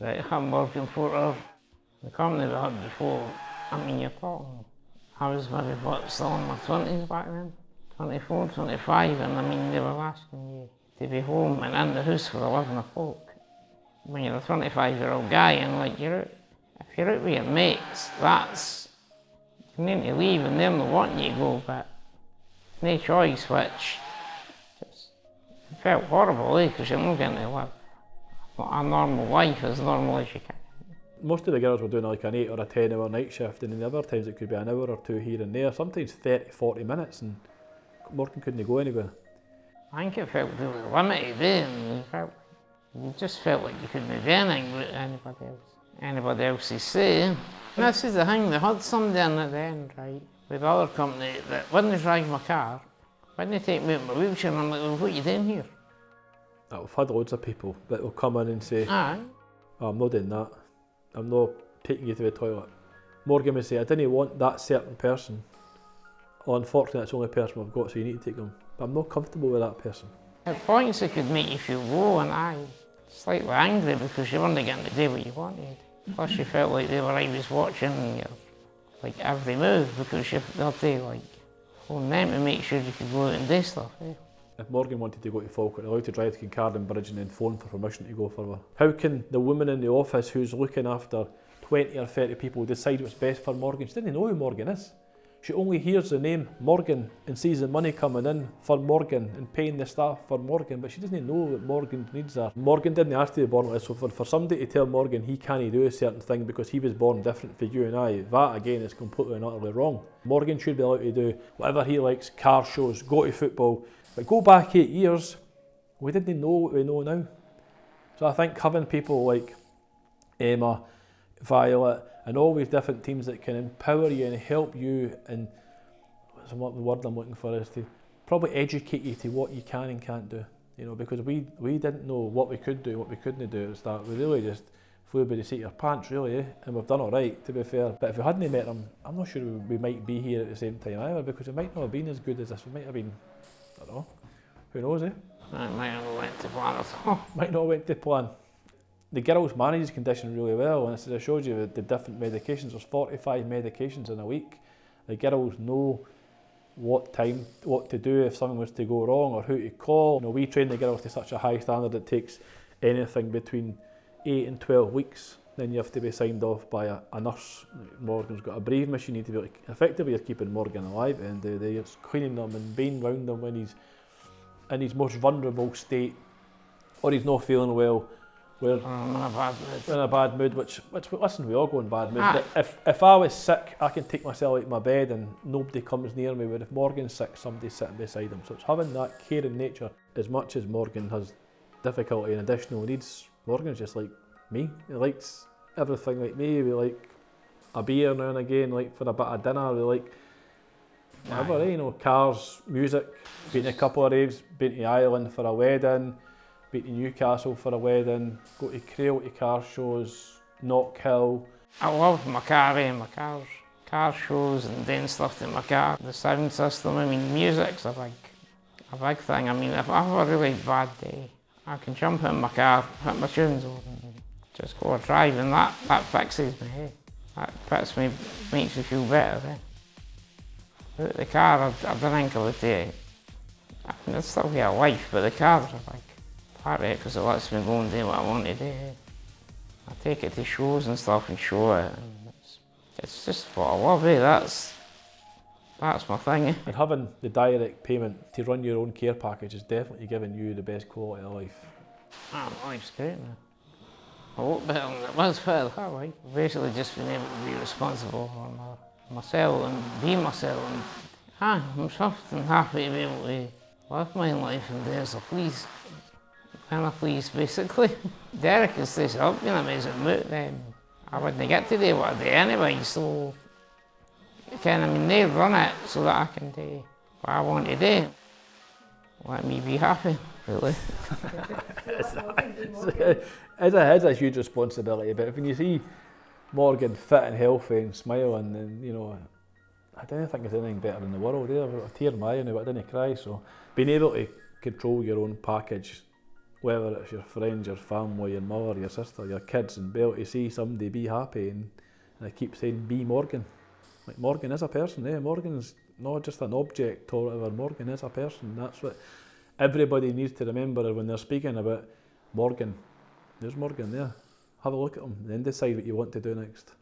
Right, I'm working for the company we had before. I mean, you're talking, I was maybe still in my 20s back then, 24, 25, and I mean, they were asking you to be home and in the house for 11 o'clock. When you're a 25-year-old guy and like if you're out with your mates, that's, you need to leave and they're not wanting you to go, but no choice, which just felt horrible, because you're not going to live a normal life as normal as you can. Most of the girls were doing like an 8 or a 10 hour night shift, and in the other times it could be an hour or two here and there, sometimes 30, 40 minutes, and Morgan couldn't go anywhere. I think it felt really limited then. You just felt like you couldn't do anything with anybody else's say. And this is the thing, they had somebody in at the end, right, with the other company that wouldn't drive my car, wouldn't take me out my wheelchair, and I'm like, well, what are you doing here? I've had loads of people that will come in and say, Aye. oh, I'm not doing that, I'm not taking you to the toilet. Morgan would say, I didn't want that certain person. Well, unfortunately that's the only person I've got, so you need to take them. But I'm not comfortable with that person. At points it could make you feel low and slightly angry because you weren't getting to do what you wanted. Plus you felt like they were always watching your like every move, because they'll do like phone them to make sure you could go out and do stuff. Eh? If Morgan wanted to go to Falkirk, allowed to drive to Kincardine Bridge and then phone for permission to go for her. How can the woman in the office who's looking after 20 or 30 people decide what's best for Morgan? She didn't know who Morgan is. She only hears the name Morgan and sees the money coming in for Morgan and paying the staff for Morgan, but she doesn't know what Morgan's needs are. Morgan didn't ask to be born like this, so for somebody to tell Morgan he can't do a certain thing because he was born different for you and I, that again is completely and utterly wrong. Morgan should be allowed to do whatever he likes, car shows, go to football, but go back 8 years, we didn't know what we know now. So I think having people like Emma, Violet, and all these different teams that can empower you and help you, and what the word I'm looking for is to probably educate you to what you can and can't do. You know, because we didn't know what we could do, what we couldn't do at the start. We really just flew by the seat of our pants, really, and we've done all right, to be fair. But if we hadn't met them, I'm not sure we might be here at the same time either, because we might not have been as good as this. We might have been, I don't know, who knows, eh? It might not have went to plan at all. Might not have went to plan. The girls manage his condition really well, and as I showed you the different medications, there's 45 medications in a week. The girls know what to do if something was to go wrong, or who to call. You know, we train the girls to such a high standard it takes anything between 8 and 12 weeks. Then you have to be signed off by a nurse. Morgan's got a brave machine, you need to be able to, effectively you're keeping Morgan alive, and they're cleaning them and being round him when he's in his most vulnerable state, or he's not feeling well. We're in a bad mood, which listen, we all go in bad moods. But if I was sick, I can take myself out of my bed and nobody comes near me. But if Morgan's sick, somebody's sitting beside him. So it's having that caring nature. As much as Morgan has difficulty and additional needs, Morgan's just like me. He likes everything like me. We like a beer now and again, like for a bit of dinner. We like whatever, you know, cars, music. Been to a couple of raves, been to Ireland for a wedding. Been to Newcastle for a wedding, go to Crail to car shows, Knock Hill. I love my car and my car shows and doing stuff to my car. The sound system, I mean, music's a big thing. I mean, if I have a really bad day, I can jump in my car, put my tunes on and just go a drive, and that fixes me. Hey? That puts me, makes me feel better. Eh? Without the car, I don't think I would do it. I mean, I'd still be a life, but the cars are like, part of it, because it lets me go and do what I want to do. I take it to shows and stuff and show it, and it's just what I love, eh? That's my thing. Eh? And having the direct payment to run your own care package is definitely giving you the best quality of life. My life's great now. A lot better than it was for that, like. Basically just being able to be responsible for myself and be myself, and I'm chuffed and happy to be able to live my life and do as I please. When I please, basically. Derek is this up, you know, as a moot, then I wouldn't get to do what I do anyway, so they run it so that I can do what I want to do. Let me be happy, really. It's a huge responsibility, but when you see Morgan fit and healthy and smiling, then, you know, I don't think there's anything better in the world. I've got a tear in my eye now, but I didn't cry, so being able to control your own package whether it's your friends, your family, your mother, your sister, your kids, and be able to see somebody be happy, and I keep saying, be Morgan. Like, Morgan is a person, Morgan's not just an object or whatever. Morgan is a person. That's what everybody needs to remember when they're speaking about Morgan. There's Morgan there. Have a look at him and then decide what you want to do next.